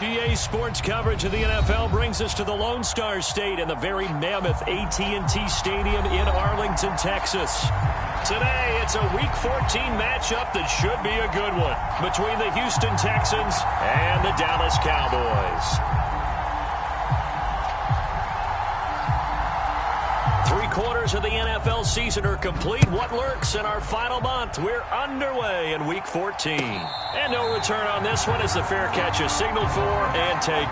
EA Sports coverage of the NFL brings us to the Lone Star State and the very mammoth AT&T Stadium in Arlington, Texas. Today, it's a Week 14 matchup that should be a good one between the Houston Texans and the Dallas Cowboys. 3/4 of the NFL season are complete. What lurks in our final month? We're underway in Week 14. And no return on this one as the fair catch is signaled for and take.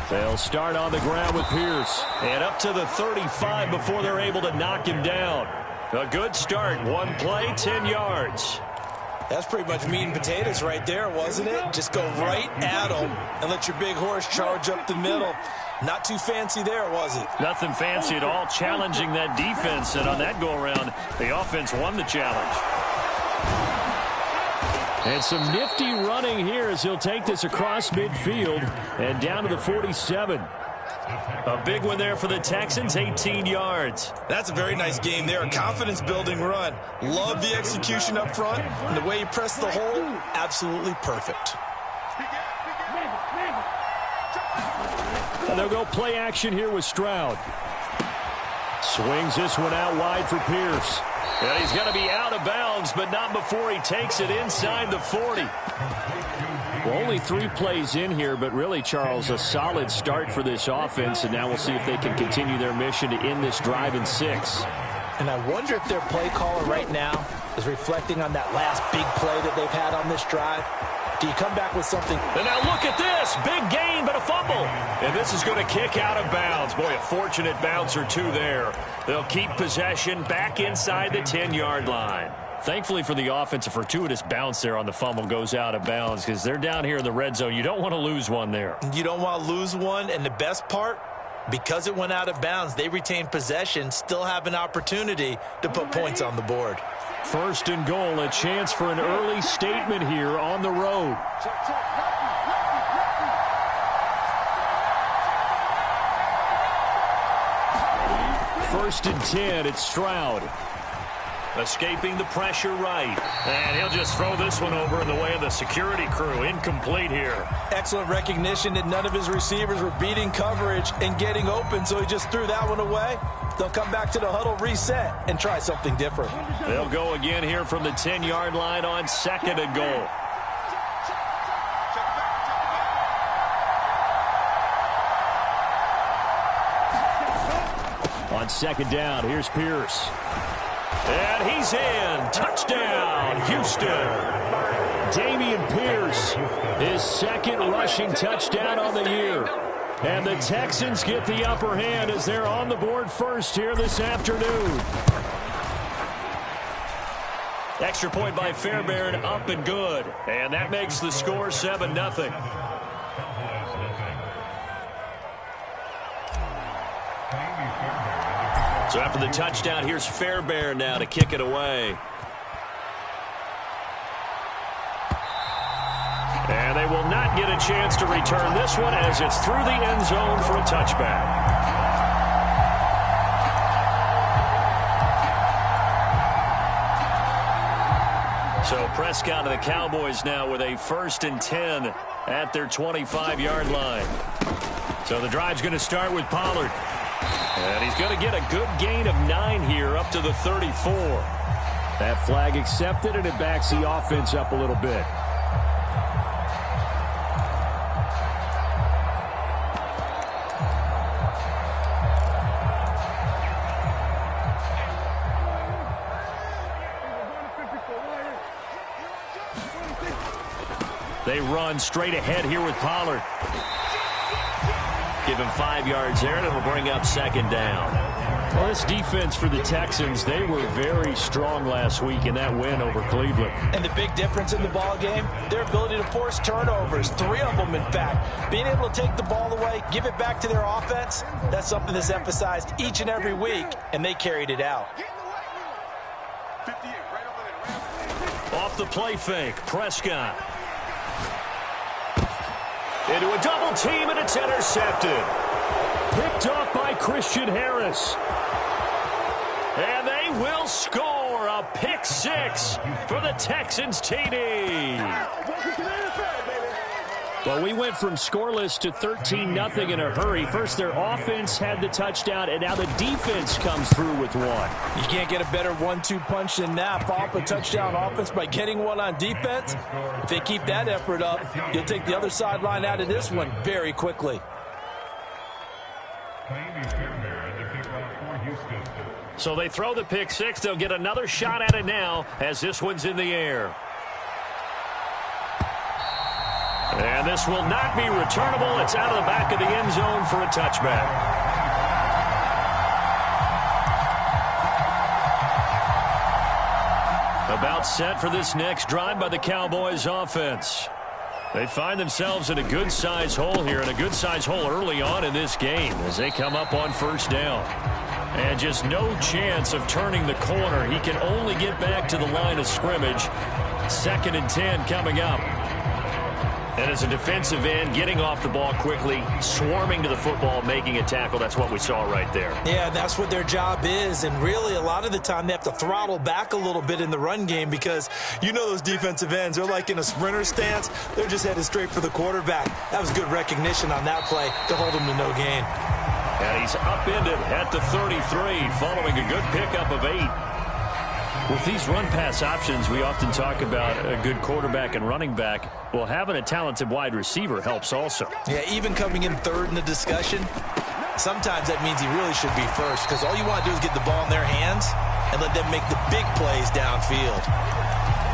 They'll start on the ground with Pierce. And up to the 35 before they're able to knock him down. A good start. One play, 10 yards. That's pretty much meat and potatoes right there, wasn't it? Just go right at him and let your big horse charge up the middle. Not too fancy there, was it? Nothing fancy at all, challenging that defense. And on that go-around, the offense won the challenge. And some nifty running here as he'll take this across midfield and down to the 47. A big one there for the Texans, 18 yards. That's a very nice game there, a confidence-building run. Love the execution up front, and the way he pressed the hole, absolutely perfect. And they'll go play action here with Stroud. Swings this one out wide for Pierce. And he's going to be out of bounds, but not before he takes it inside the 40. Well, only 3 plays in here, but really, Charles, a solid start for this offense, and now we'll see if they can continue their mission to end this drive in 6. And I wonder if their play caller right now is reflecting on that last big play that they've had on this drive. Do you come back with something? And now look at this. Big gain, but a fumble. And this is going to kick out of bounds. Boy, a fortunate bounce or two there. They'll keep possession back inside the 10-yard line. Thankfully for the offense, a fortuitous bounce there on the fumble goes out of bounds because they're down here in the red zone. You don't want to lose one there. You don't want to lose one, and the best part, because it went out of bounds, they retain possession, still have an opportunity to put points on the board. 1st and goal, a chance for an early statement here on the road. First and 10, it's Stroud. Escaping the pressure right. And he'll just throw this one over in the way of the security crew. Incomplete here. Excellent recognition that none of his receivers were beating coverage and getting open, so he just threw that one away. They'll come back to the huddle, reset, and try something different. They'll go again here from the 10-yard line on 2nd and goal. On 2nd down, here's Pierce. And he's in. Touchdown, Houston. Dameon Pierce, his 2nd rushing touchdown on the year. And the Texans get the upper hand as they're on the board first here this afternoon. Extra point by Fairbairn, up and good. And that makes the score 7-0. So after the touchdown, here's Fairbairn now to kick it away. And they will not get a chance to return this one as it's through the end zone for a touchback. So Prescott and the Cowboys now with a 1st and 10 at their 25-yard line. So the drive's going to start with Pollard. And he's going to get a good gain of 9 here up to the 34. That flag accepted, and it backs the offense up a little bit. They run straight ahead here with Pollard. Give him 5 yards there, and it'll bring up 2nd down. Well, this defense for the Texans, they were very strong last week in that win over Cleveland. And the big difference in the ball game, their ability to force turnovers, 3 of them in fact. Being able to take the ball away, give it back to their offense, that's something that's emphasized each and every week, and they carried it out. Off the play fake, Prescott. Into a double team, and it's intercepted. Picked off by Christian Harris. And they will score a pick 6 for the Texans TD. Well, we went from scoreless to 13-0 in a hurry. First, their offense had the touchdown, and now the defense comes through with one. You can't get a better 1-2 punch than that. Follow up a touchdown offense by getting one on defense. If they keep that effort up, you'll take the other sideline out of this one very quickly. So they throw the pick 6. They'll get another shot at it now as this one's in the air. And this will not be returnable. It's out of the back of the end zone for a touchback. About set for this next drive by the Cowboys offense. They find themselves in a good-sized hole here, and a good-sized hole early on in this game as they come up on first down. And just no chance of turning the corner. He can only get back to the line of scrimmage. 2nd and 10 coming up. And as a defensive end, getting off the ball quickly, swarming to the football, making a tackle. That's what we saw right there. Yeah, that's what their job is. And really, a lot of the time, they have to throttle back a little bit in the run game because you know those defensive ends, they're like in a sprinter stance. They're just headed straight for the quarterback. That was good recognition on that play to hold him to no gain. And he's upended at the 33, following a good pickup of 8. With these run-pass options, we often talk about a good quarterback and running back. Well, having a talented wide receiver helps also. Yeah, even coming in third in the discussion, sometimes that means he really should be first because all you want to do is get the ball in their hands and let them make the big plays downfield.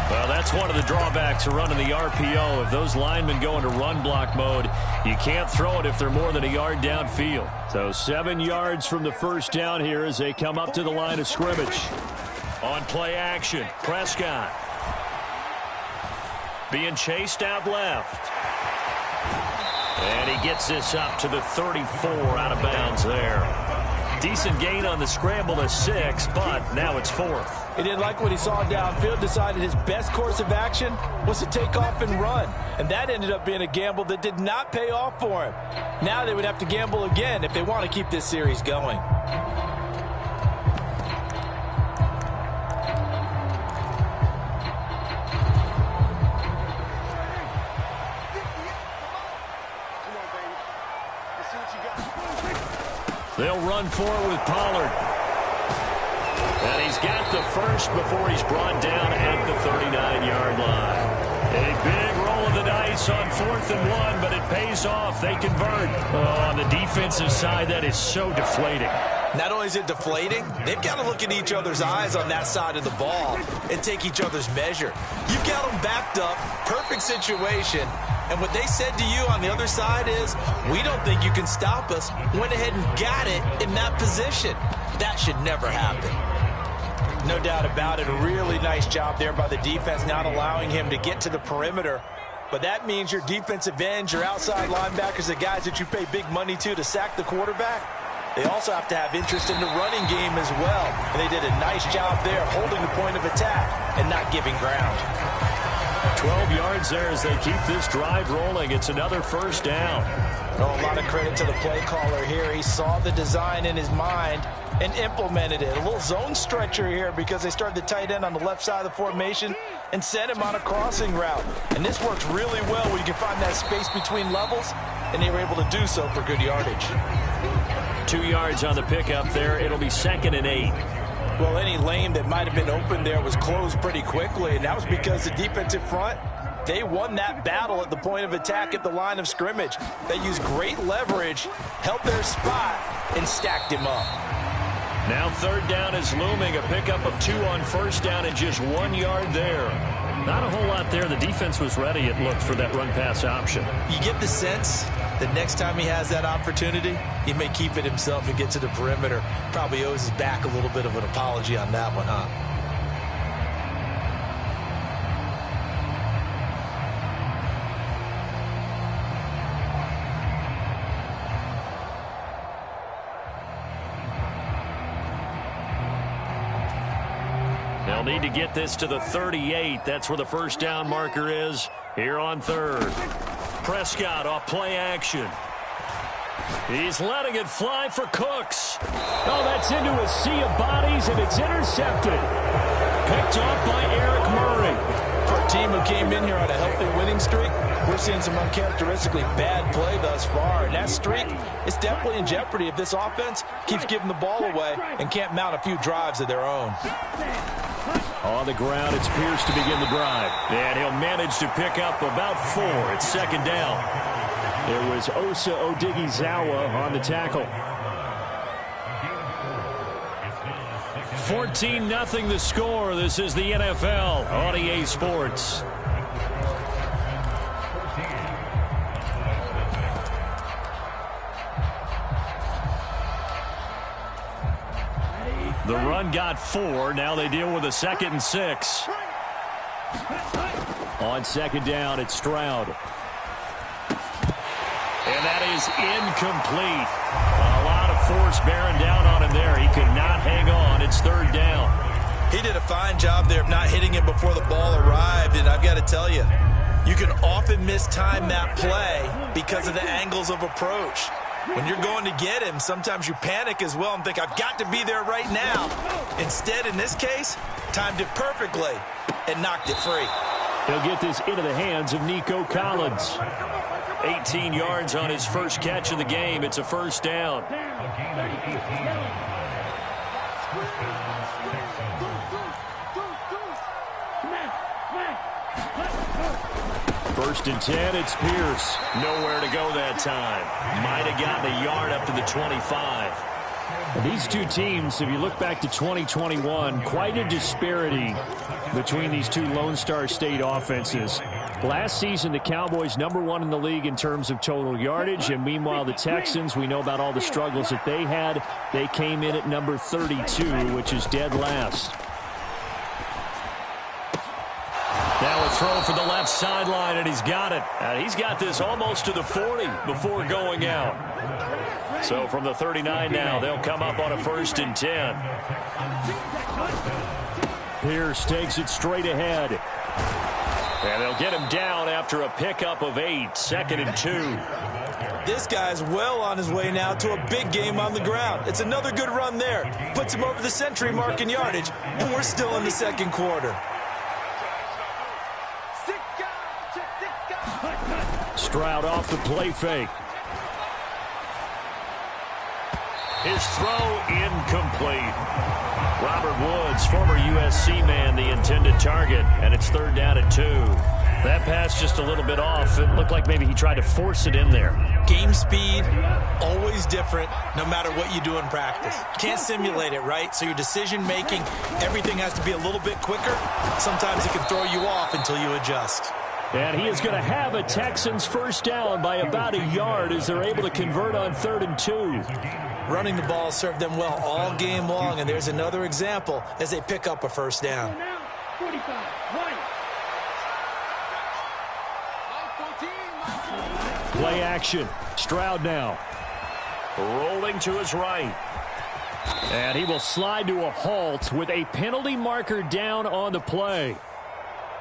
Well, that's one of the drawbacks of running the RPO. If those linemen go into run block mode, you can't throw it if they're more than a yard downfield. So 7 yards from the first down here as they come up to the line of scrimmage. On play action, Prescott. Being chased out left. And he gets this up to the 34 out of bounds there. Decent gain on the scramble to 6, but now it's 4th. He didn't like what he saw downfield, decided his best course of action was to take off and run. And that ended up being a gamble that did not pay off for him. Now they would have to gamble again if they want to keep this series going. They'll run forward with Pollard. And he's got the first before he's brought down at the 39-yard line. A big roll of the dice on 4th and 1, but it pays off. They convert. Oh, on the defensive side, that is so deflating. Not only is it deflating, they've got to look in each other's eyes on that side of the ball and take each other's measure. You've got them backed up, perfect situation. And what they said to you on the other side is, we don't think you can stop us. Went ahead and got it in that position. That should never happen. No doubt about it. A really nice job there by the defense, not allowing him to get to the perimeter. But that means your defensive ends, your outside linebackers, the guys that you pay big money to sack the quarterback, they also have to have interest in the running game as well. And they did a nice job there holding the point of attack and not giving ground. 12 yards there as they keep this drive rolling. It's another first down. Oh, a lot of credit to the play caller here. He saw the design in his mind and implemented it. A little zone stretcher here because they started the tight end on the left side of the formation and sent him on a crossing route. And this works really well where you can find that space between levels, and they were able to do so for good yardage. 2 yards on the pickup there. It'll be 2nd and 8. Well, any lane that might have been open there was closed pretty quickly, and that was because the defensive front, they won that battle at the point of attack at the line of scrimmage. They used great leverage, held their spot, and stacked him up. Now 3rd down is looming. A pickup of 2 on first down and just 1 yard there. Not a whole lot there. The defense was ready, it looked, for that run-pass option. You get the sense the next time he has that opportunity, he may keep it himself and get to the perimeter. Probably owes his back a little bit of an apology on that one, huh? They'll need to get this to the 38. That's where the first down marker is here on third. Prescott off play action. He's letting it fly for Cooks. Oh, that's into a sea of bodies, and it's intercepted. Picked off by Eric Murray. For a team who came in here on a healthy winning streak, we're seeing some uncharacteristically bad play thus far. And that streak is definitely in jeopardy if this offense keeps giving the ball away and can't mount a few drives of their own. On the ground, it's Pierce to begin the drive. And he'll manage to pick up about 4. It's second down. It was Osa Odighizuwa on the tackle. 14-0 the score. This is the NFL on EA Sports. The run got 4. Now they deal with a 2nd and 6. On second down, it's Stroud. And that is incomplete. A lot of force bearing down on him there. He could not hang on. It's third down. He did a fine job there of not hitting him before the ball arrived. And I've got to tell you, you can often mistime that play because of the angles of approach. When you're going to get him, sometimes you panic as well and think, I've got to be there right now. Instead, in this case, timed it perfectly and knocked it free. He'll get this into the hands of Nico Collins. 18 yards on his first catch of the game. It's a first down. First and 10, it's Pierce. Nowhere to go that time. Might have gotten a yard up to the 25. These two teams, if you look back to 2021, quite a disparity between these two Lone Star State offenses. Last season, the Cowboys #1 in the league in terms of total yardage, and meanwhile the Texans, we know about all the struggles that they had. They came in at number 32, which is dead last. Now a throw for the left sideline, and he's got it. He's got this almost to the 40 before going out. So from the 39 now, they'll come up on a first and 10. Pierce takes it straight ahead. And they'll get him down after a pickup of 8, 2nd and 2. This guy's well on his way now to a big game on the ground. It's another good run there. Puts him over the century mark in yardage, and we're still in the second quarter. Stroud off the play fake. His throw incomplete. Robert Woods, former USC man, the intended target, and it's third down and 2. That pass just a little bit off. It looked like maybe he tried to force it in there. Game speed, always different, no matter what you do in practice. Can't simulate it, right? So your decision-making, everything has to be a little bit quicker. Sometimes it can throw you off until you adjust. And he is going to have a Texans first down by about a yard as they're able to convert on 3rd and 2. Running the ball served them well all game long, and there's another example as they pick up a first down. Play action. Stroud now. Rolling to his right. And he will slide to a halt with a penalty marker down on the play.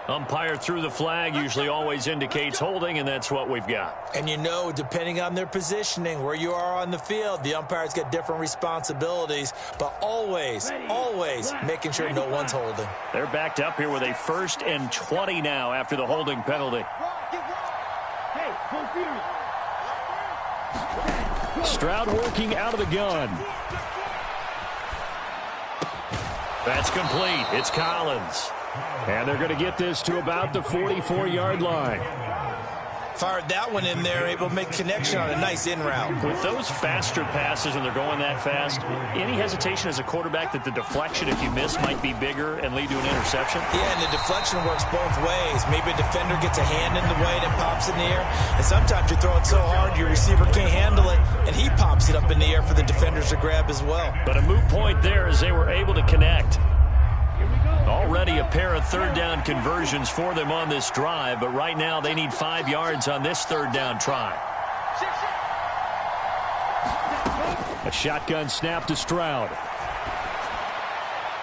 Umpire threw the flag, usually always indicates holding, and that's what we've got. And you know, depending on their positioning, where you are on the field, the umpires get different responsibilities, but always, always making sure no one's holding. They're backed up here with a 1st and 20 now after the holding penalty. Stroud working out of the gun. That's complete. It's Collins. And they're going to get this to about the 44-yard line. Fired that one in there, able to make connection on a nice in route. With those faster passes when they're going that fast, any hesitation as a quarterback that the deflection, if you miss, might be bigger and lead to an interception? Yeah, and the deflection works both ways. Maybe a defender gets a hand in the way and it pops in the air. And sometimes you throw it so hard your receiver can't handle it, and he pops it up in the air for the defenders to grab as well. But a moot point there as they were able to connect. Already a pair of third down conversions for them on this drive, but right now they need 5 yards on this third down try. A shotgun snap to Stroud.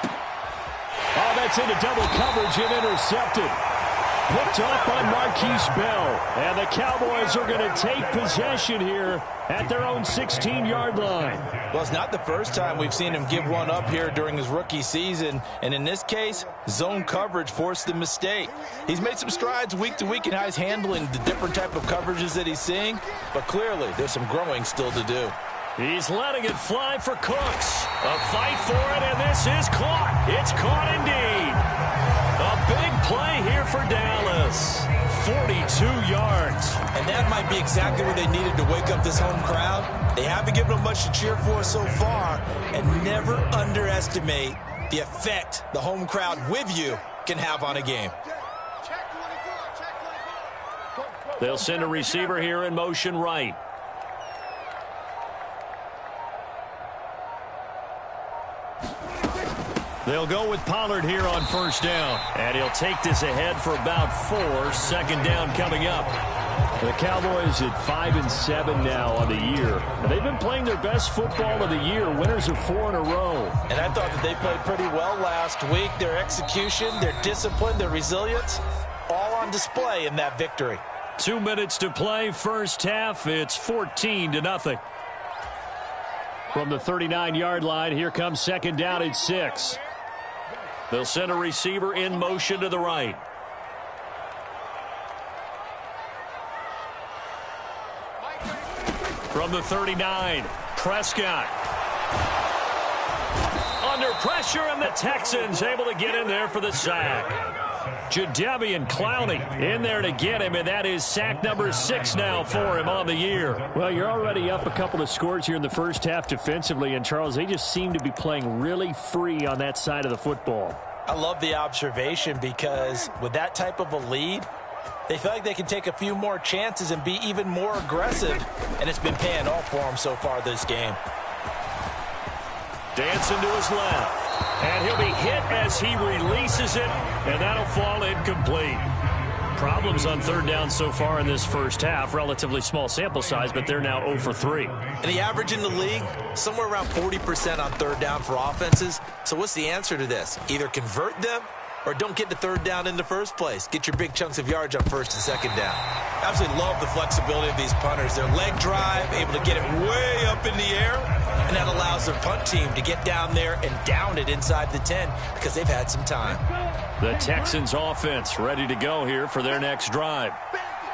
Oh, that's into double coverage and intercepted. Picked up on Marquise Bell. And the Cowboys are going to take possession here at their own 16-yard line. Well, it's not the first time we've seen him give one up here during his rookie season. And in this case, zone coverage forced the mistake. He's made some strides week to week in how he's handling the different type of coverages that he's seeing. But clearly, there's some growing still to do. He's letting it fly for Cooks. A fight for it, and this is caught. It's caught indeed. A big play here for Dallas. 42 yards. And that might be exactly what they needed to wake up this home crowd. They haven't given them much to cheer for so far. And never underestimate the effect the home crowd with you can have on a game. They'll send a receiver here in motion right. They'll go with Pollard here on first down. And he'll take this ahead for about 4. Second down coming up. The Cowboys at 5-7 now on the year. They've been playing their best football of the year. Winners of 4 in a row. And I thought that they played pretty well last week. Their execution, their discipline, their resilience, all on display in that victory. 2 minutes to play. First half, it's 14-0. From the 39-yard line, here comes second down at 6. They'll send a receiver in motion to the right. From the 39, Prescott. Under pressure, and the Texans able to get in there for the sack. Jadeveon Clowney in there to get him, and that is sack number 6 now for him on the year. Well, you're already up a couple of scores here in the first half defensively, and Charles, they just seem to be playing really free on that side of the football. I love the observation because with that type of a lead, they feel like they can take a few more chances and be even more aggressive, and it's been paying off for them so far this game. Dancing to his left. And he'll be hit as he releases it, and that'll fall incomplete. Problems on third down so far in this first half. Relatively small sample size, but they're now 0 for 3. And the average in the league, somewhere around 40% on third down for offenses. So what's the answer to this? Either convert them or don't get the third down in the first place. Get your big chunks of yards on first and second down. Absolutely love the flexibility of these punters. Their leg drive, able to get it way up in the air, and that allows their punt team to get down there and down it inside the 10 because they've had some time. The Texans offense ready to go here for their next drive.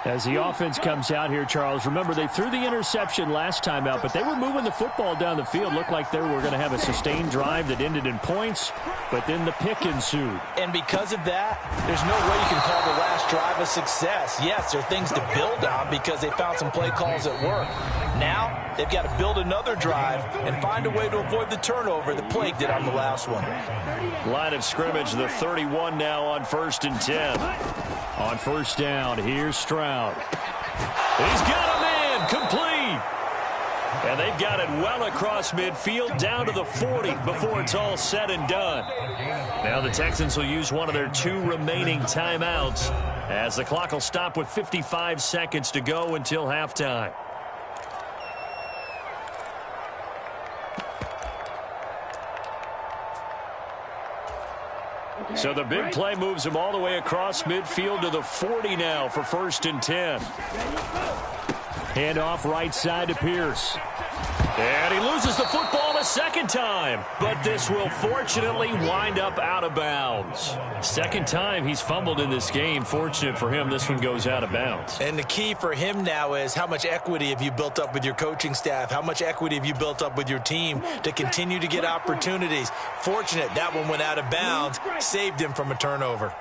As the offense comes out here, Charles, remember they threw the interception last time out, but they were moving the football down the field. Looked like they were going to have a sustained drive that ended in points, but then the pick ensued. And because of that, there's no way you can call the last drive a success. Yes, there are things to build on because they found some play calls that work. Now, they've got to build another drive and find a way to avoid the turnover that plagued it on the last one. Line of scrimmage, the 31 now on first and 10. On first down, here's Stroud. He's got a man, complete. And they've got it well across midfield, down to the 40 before it's all said and done. Now the Texans will use one of their 2 remaining timeouts as the clock will stop with 55 seconds to go until halftime. So the big play moves him all the way across midfield to the 40 now for first and 10. Hand off right side to Pierce. And he loses the football a second time. But this will fortunately wind up out of bounds. Second time he's fumbled in this game. Fortunate for him, this one goes out of bounds. And the key for him now is how much equity have you built up with your coaching staff? How much equity have you built up with your team to continue to get opportunities? Fortunate that one went out of bounds. Saved him from a turnover.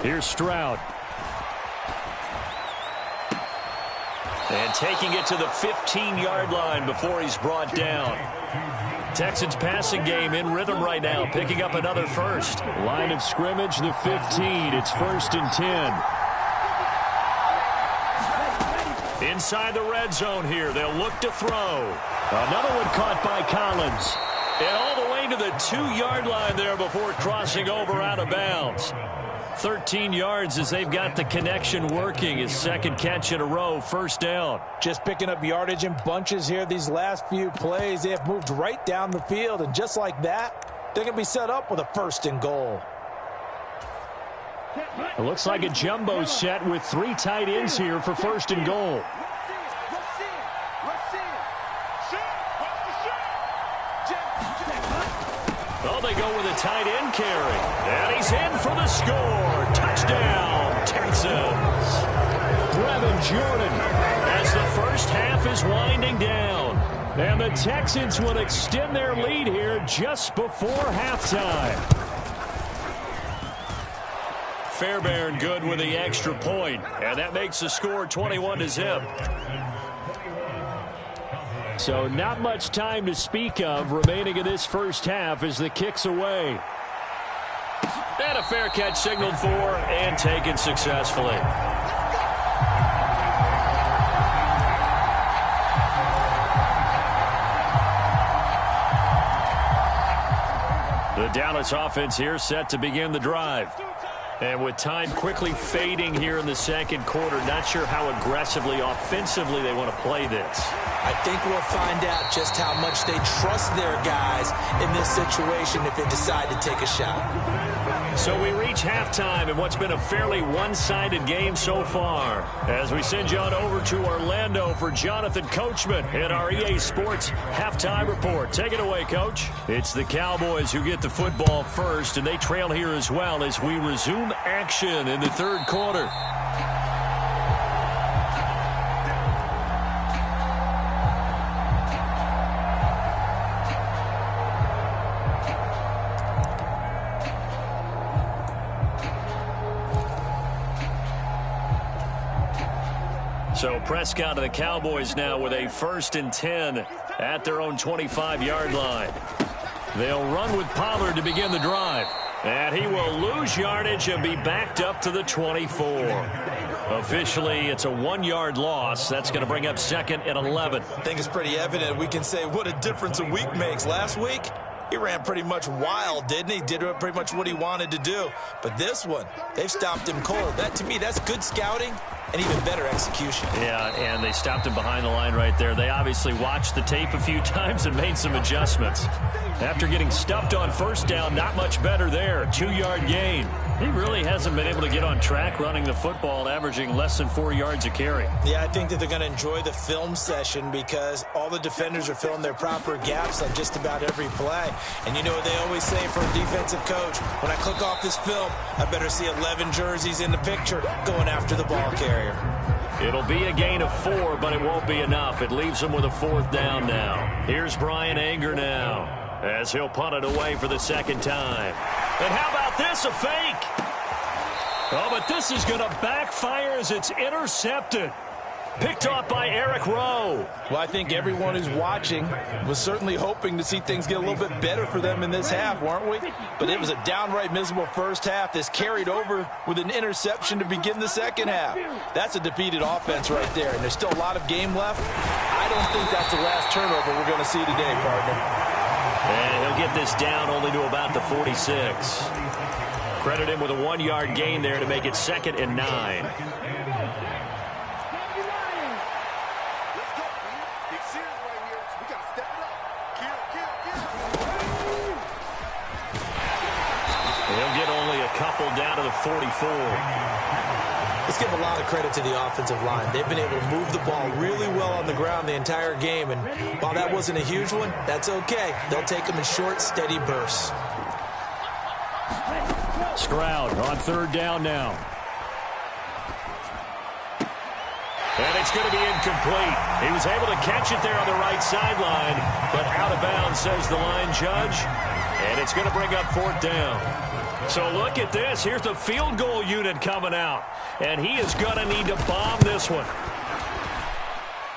Here's Stroud. And taking it to the 15-yard line before he's brought down. Texans passing game in rhythm right now, picking up another first. Line of scrimmage, the 15. It's 1st and 10. Inside the red zone here, they'll look to throw. Another one caught by Collins. And all the way to the 2-yard line there before crossing over out of bounds. 13 yards as they've got the connection working. His second catch in a row, first down. Just picking up yardage in bunches here these last few plays. They have moved right down the field, and just like that, they're going to be set up with a 1st and goal. It looks like a jumbo set with 3 tight ends here for 1st and goal. Oh, they go with a tight end carry. And he's in for the score. Touchdown, Texans. Brevin Jordan As the first half is winding down. And the Texans will extend their lead here just before halftime. Fairbairn good with the extra point. And that makes the score 21-0. So not much time to speak of remaining in this first half as the kick's away. And a fair catch signaled for and taken successfully. The Dallas offense here set to begin the drive. And with time quickly fading here in the second quarter, not sure how aggressively, offensively they want to play this. I think we'll find out just how much they trust their guys in this situation if they decide to take a shot. So we reach halftime in what's been a fairly one-sided game so far. As we send you on over to Orlando for Jonathan Coachman in our EA Sports Halftime Report. Take it away, Coach. It's the Cowboys who get the football first, and they trail here as well as we resume action in the third quarter. So Prescott and the Cowboys now with a 1st and 10 at their own 25-yard line. They'll run with Pollard to begin the drive. And he will lose yardage and be backed up to the 24. Officially, it's a 1-yard loss. That's going to bring up 2nd and 11. I think it's pretty evident. We can say what a difference a week makes. Last week, he ran pretty much wild, didn't he? Did pretty much what he wanted to do. But this one, they've stopped him cold. That, to me, that's good scouting and even better execution. Yeah, and they stopped him behind the line right there. They obviously watched the tape a few times and made some adjustments. After getting stuffed on first down, not much better there. 2-yard gain. He really hasn't been able to get on track running the football, averaging less than 4 yards a carry. Yeah, I think that they're going to enjoy the film session because all the defenders are filling their proper gaps on just about every play. And you know what they always say for a defensive coach? When I click off this film, I better see 11 jerseys in the picture going after the ball carrier. It'll be a gain of 4, but it won't be enough. It leaves them with a 4th down now. Here's Brian Anger now as he'll punt it away for the second time. And how about this, a fake? Oh, but this is going to backfire as it's intercepted. Picked off by Eric Rowe. Well, I think everyone who's watching was certainly hoping to see things get a little bit better for them in this half, weren't we? But it was a downright miserable first half. This carried over with an interception to begin the second half. That's a defeated offense right there, and there's still a lot of game left. I don't think that's the last turnover we're going to see today, partner. And he'll get this down only to about the 46. Credit him with a 1-yard gain there to make it 2nd and 9. He'll get only a couple down to the 44. Let's give a lot of credit to the offensive line. They've been able to move the ball really well on the ground the entire game. And while that wasn't a huge one, that's okay. They'll take them in short, steady bursts. Stroud on 3rd down now. And it's going to be incomplete. He was able to catch it there on the right sideline, but out of bounds, says the line judge. And it's going to bring up 4th down. So look at this. Here's the field goal unit coming out. And he is going to need to bomb this one.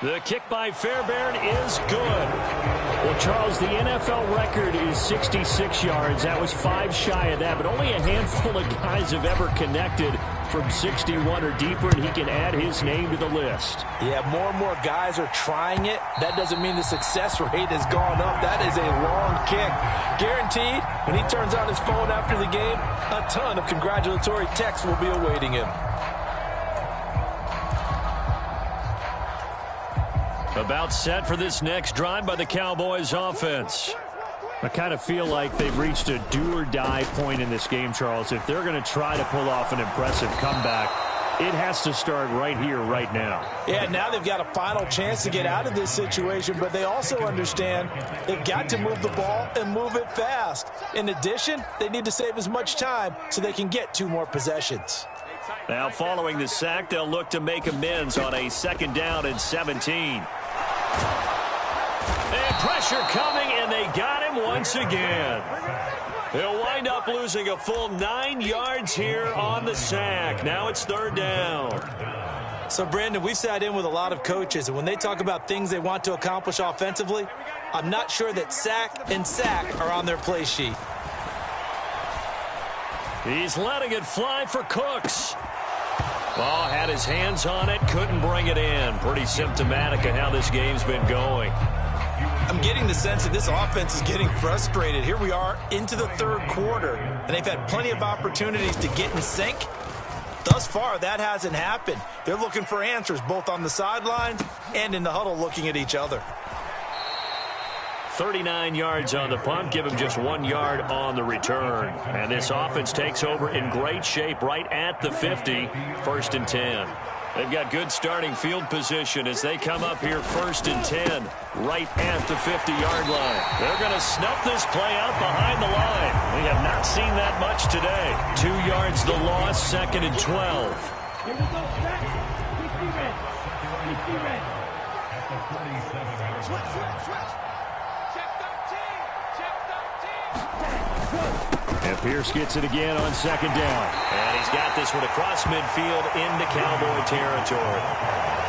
The kick by Fairbairn is good. Well, Charles, the NFL record is 66 yards. That was 5 shy of that, but only a handful of guys have ever connected from 61 or deeper, and he can add his name to the list. Yeah, more and more guys are trying it. That doesn't mean the success rate has gone up. That is a long kick. Guaranteed, when he turns on his phone after the game, a ton of congratulatory texts will be awaiting him. About set for this next drive by the Cowboys offense. I kind of feel like they've reached a do-or-die point in this game, Charles. If they're going to try to pull off an impressive comeback, it has to start right here, right now. Yeah, now they've got a final chance to get out of this situation, but they also understand they've got to move the ball and move it fast. In addition, they need to save as much time so they can get 2 more possessions. Now following the sack, they'll look to make amends on a 2nd down and 17. And pressure coming, and they got him once again. They'll wind up losing a full 9 yards here on the sack. Now it's 3rd down. So, Brandon, we've sat in with a lot of coaches, and when they talk about things they want to accomplish offensively, I'm not sure that sack and sack are on their play sheet. He's letting it fly for Cooks. Ball had his hands on it, couldn't bring it in. Pretty symptomatic of how this game's been going. I'm getting the sense that this offense is getting frustrated. Here we are into the 3rd quarter, and they've had plenty of opportunities to get in sync. Thus far, that hasn't happened. They're looking for answers both on the sidelines and in the huddle looking at each other. 39 yards on the punt, give him just 1 yard on the return. And this offense takes over in great shape right at the 50, 1st and 10. They've got good starting field position as they come up here 1st and 10, right at the 50-yard line. They're going to snuff this play out behind the line. We have not seen that much today. 2 yards the loss, 2nd and 12. And Pierce gets it again on 2nd down. And he's got this one across midfield into Cowboy territory.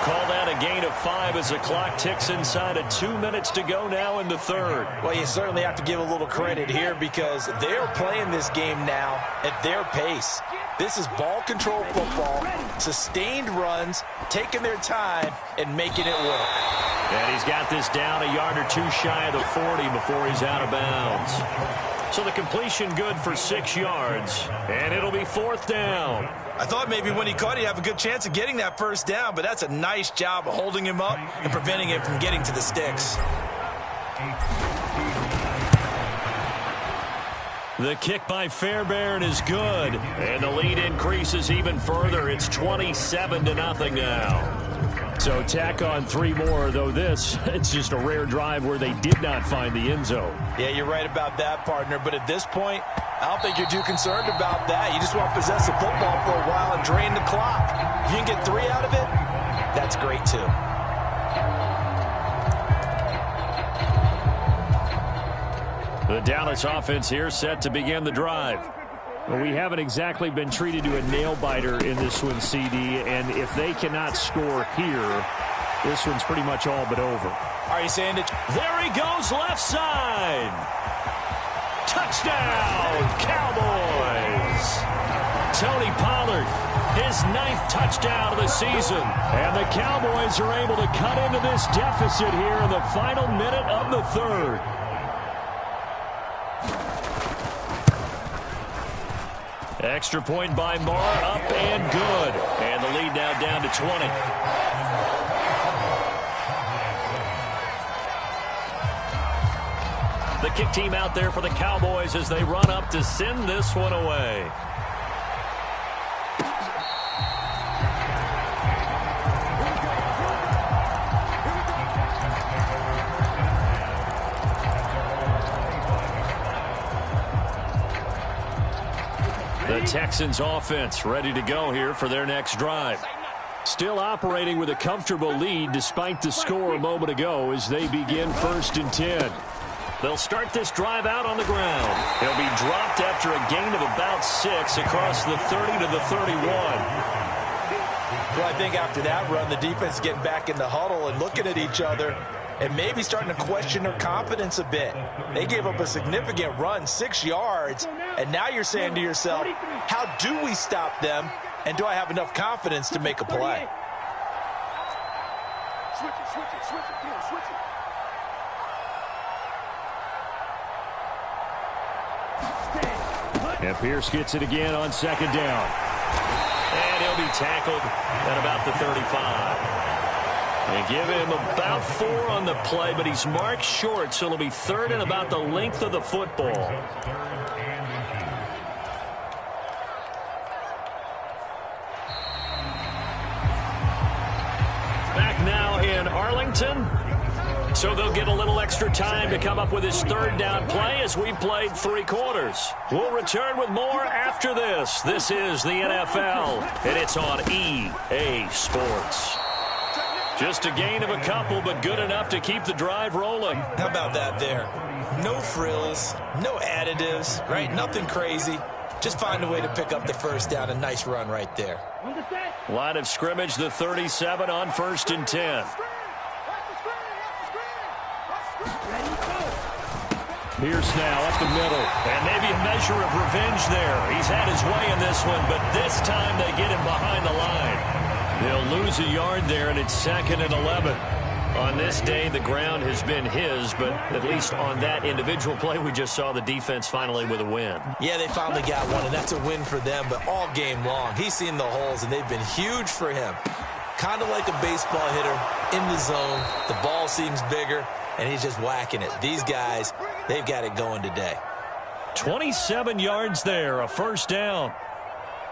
Called out a gain of 5 as the clock ticks inside of 2 minutes to go now in the 3rd. Well, you certainly have to give a little credit here because they're playing this game now at their pace. This is ball control football, sustained runs, taking their time, and making it work. And he's got this down a yard or 2 shy of the 40 before he's out of bounds. So the completion good for 6 yards, and it'll be 4th down. I thought maybe when he caught it, he'd have a good chance of getting that 1st down, but that's a nice job of holding him up and preventing him from getting to the sticks. The kick by Fairbairn is good, and the lead increases even further. It's 27-0 now. So tack on 3 more, though it's just a rare drive where they did not find the end zone. Yeah, you're right about that, partner. But at this point, I don't think you're too concerned about that. You just want to possess the football for a while and drain the clock. If you can get 3 out of it, that's great too. The Dallas offense here set to begin the drive. Well, we haven't exactly been treated to a nail-biter in this one, CD, and if they cannot score here, this one's pretty much all but over. Are you saying that? There he goes, left side. Touchdown, Cowboys. Tony Pollard, his 9th touchdown of the season. And the Cowboys are able to cut into this deficit here in the final minute of the 3rd. Extra point by Marr, up and good. And the lead now down to 20. The kick team out there for the Cowboys as they run up to send this one away. The Texans offense ready to go here for their next drive. Still operating with a comfortable lead despite the score a moment ago as they begin 1st and 10. They'll start this drive out on the ground. He'll be dropped after a gain of about 6 across the 30 to the 31. Well, I think after that run, the defense is getting back in the huddle and looking at each other and maybe starting to question their confidence a bit. They gave up a significant run, 6 yards, and now you're saying to yourself, how do we stop them, and do I have enough confidence to make a play? Switch it. And Pierce gets it again on second down. And he'll be tackled at about the 35. And give him about 4 on the play, but he's marked short, so it'll be third and about the length of the football. Back now in Arlington. So they'll get a little extra time to come up with his third down play as we've played 3 quarters. We'll return with more after this. This is the NFL, and it's on EA Sports. Just a gain of a couple, but good enough to keep the drive rolling. How about that there? No frills, no additives, right? Nothing crazy. Just find a way to pick up the first down. A nice run right there. Line of scrimmage, the 37 on 1st and 10. Pierce now up the middle. And maybe a measure of revenge there. He's had his way in this one, but this time they get him behind the line. They'll lose a yard there, and it's 2nd and 11. On this day, the ground has been his, but at least on that individual play, we just saw the defense finally with a win. Yeah, they finally got one, and that's a win for them, but all game long, he's seen the holes, and they've been huge for him. Kind of like a baseball hitter in the zone. The ball seems bigger, and he's just whacking it. These guys, they've got it going today. 27 yards there, a first down.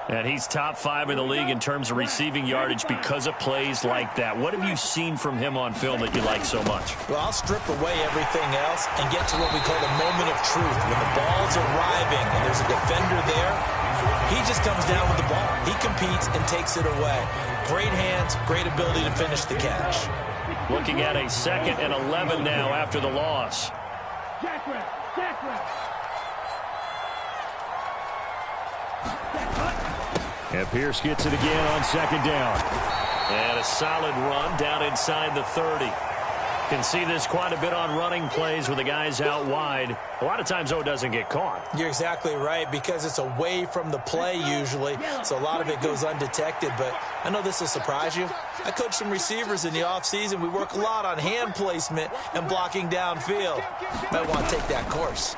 And he's top 5 in the league in terms of receiving yardage because of plays like that. What have you seen from him on film that you like so much? Well, I'll strip away everything else and get to what we call the moment of truth. When the ball's arriving and there's a defender there, he just comes down with the ball. He competes and takes it away. Great hands, great ability to finish the catch. Looking at a 2nd and 11 now after the loss. And Pierce gets it again on 2nd down. And a solid run down inside the 30. Can see this quite a bit on running plays with the guys out wide. A lot of times, though, it doesn't get caught. You're exactly right, because it's away from the play usually, so a lot of it goes undetected. But I know this will surprise you. I coach some receivers in the offseason. We work a lot on hand placement and blocking downfield. Might want to take that course.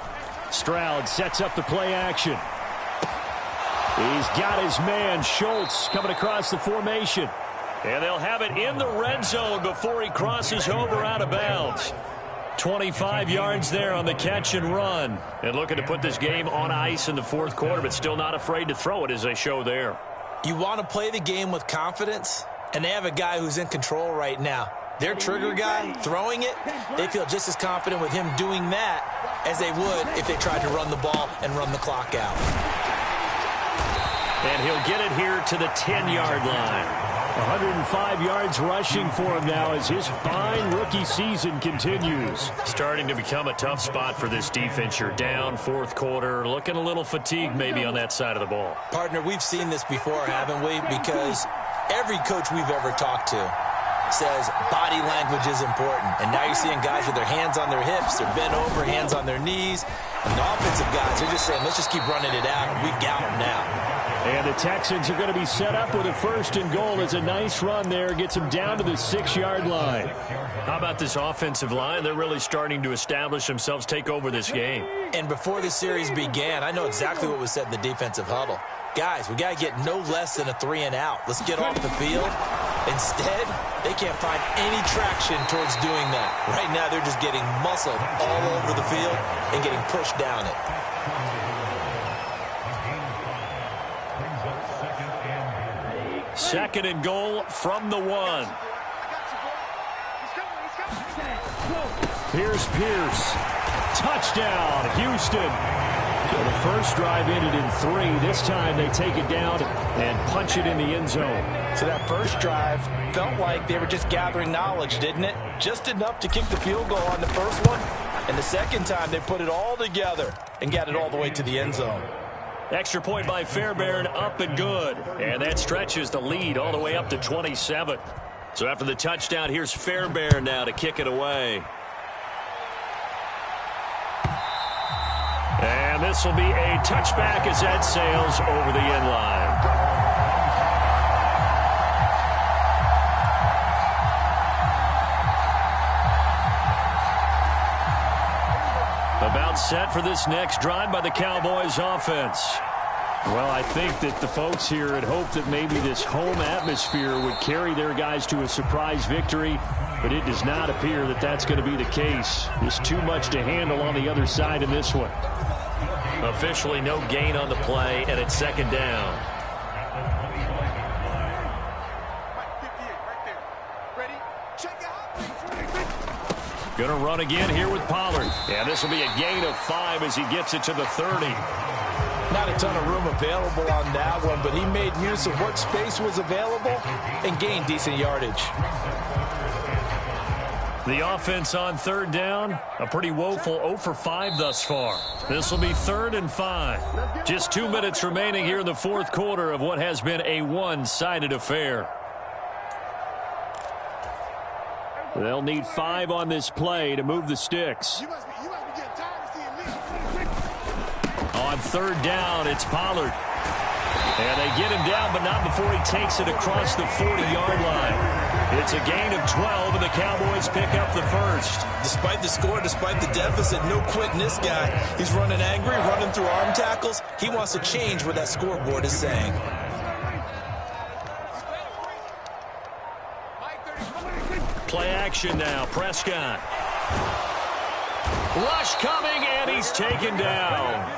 Stroud sets up the play action. He's got his man, Schultz, coming across the formation. And they'll have it in the red zone before he crosses over out of bounds. 25 yards there on the catch and run. And looking to put this game on ice in the 4th quarter, but still not afraid to throw it as they show there. You want to play the game with confidence, and they have a guy who's in control right now. Their trigger guy, throwing it, they feel just as confident with him doing that as they would if they tried to run the ball and run the clock out. And he'll get it here to the 10-yard line. 105 yards rushing for him now as his fine rookie season continues. Starting to become a tough spot for this defense. You're down 4th quarter, looking a little fatigued maybe on that side of the ball. Partner, we've seen this before, haven't we? Because every coach we've ever talked to says body language is important. And now you're seeing guys with their hands on their hips, they're bent over, hands on their knees. And the offensive guys, they're just saying, let's just keep running it out, and we've got them now. And the Texans are going to be set up with a 1st and goal. It's a nice run there. Gets them down to the 6-yard line. How about this offensive line? They're really starting to establish themselves, take over this game. And before the series began, I know exactly what was said in the defensive huddle. Guys, we got to get no less than a 3-and-out. Let's get off the field. Instead, they can't find any traction towards doing that. Right now, they're just getting muscled all over the field and getting pushed down it. Second and goal from the 1. Here's Pierce. Touchdown, Houston. So the first drive ended in 3. This time they take it down and punch it in the end zone. So that first drive felt like they were just gathering knowledge, didn't it? Just enough to kick the field goal on the first one. And the second time they put it all together and got it all the way to the end zone. Extra point by Fairbairn, up and good. And that stretches the lead all the way up to 27. So after the touchdown, here's Fairbairn now to kick it away. And this will be a touchback as that sails over the end line. About set for this next drive by the Cowboys offense. Well, I think that the folks here had hoped that maybe this home atmosphere would carry their guys to a surprise victory, but it does not appear that that's going to be the case. There's too much to handle on the other side in this one. Officially no gain on the play, and it's second down. Going to run again here with Pollard. And this will be a gain of 5 as he gets it to the 30. Not a ton of room available on that one, but he made use of what space was available and gained decent yardage. The offense on third down, a pretty woeful 0 for 5 thus far. This will be 3rd and 5. Just 2 minutes remaining here in the fourth quarter of what has been a one-sided affair. They'll need 5 on this play to move the sticks. On third down, it's Pollard. And they get him down, but not before he takes it across the 40-yard line. It's a gain of 12, and the Cowboys pick up the first. Despite the score, despite the deficit, no quitting this guy. He's running angry, running through arm tackles. He wants to change what that scoreboard is saying. Play action now. Prescott. Rush coming, and he's taken down.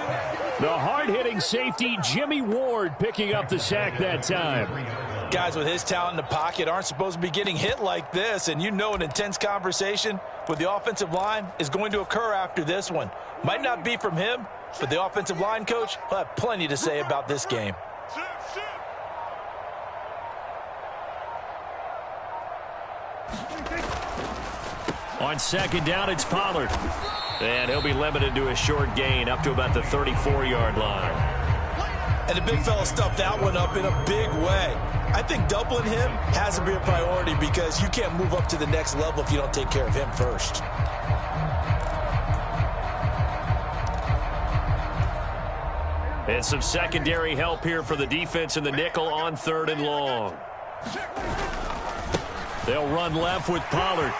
The hard-hitting safety, Jimmy Ward, picking up the sack that time. Guys with his talent in the pocket aren't supposed to be getting hit like this, and you know an intense conversation with the offensive line is going to occur after this one. Might not be from him, but the offensive line coach will have plenty to say about this game. On second down, it's Pollard. And he'll be limited to a short gain up to about the 34-yard line. And the big fella stuffed that one up in a big way. I think doubling him has to be a priority because you can't move up to the next level if you don't take care of him first. And some secondary help here for the defense in the nickel on 3rd and long. They'll run left with Pollard.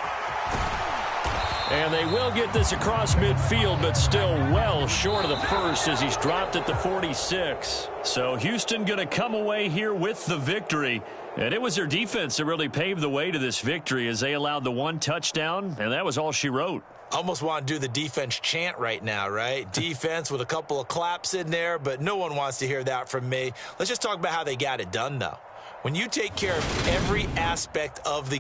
And they will get this across midfield, but still well short of the first as he's dropped at the 46. So Houston going to come away here with the victory. And it was their defense that really paved the way to this victory as they allowed the 1 touchdown, and that was all she wrote. Almost want to do the defense chant right now, right? Defense with a couple of claps in there, but no one wants to hear that from me. Let's just talk about how they got it done, though. When you take care of every aspect of the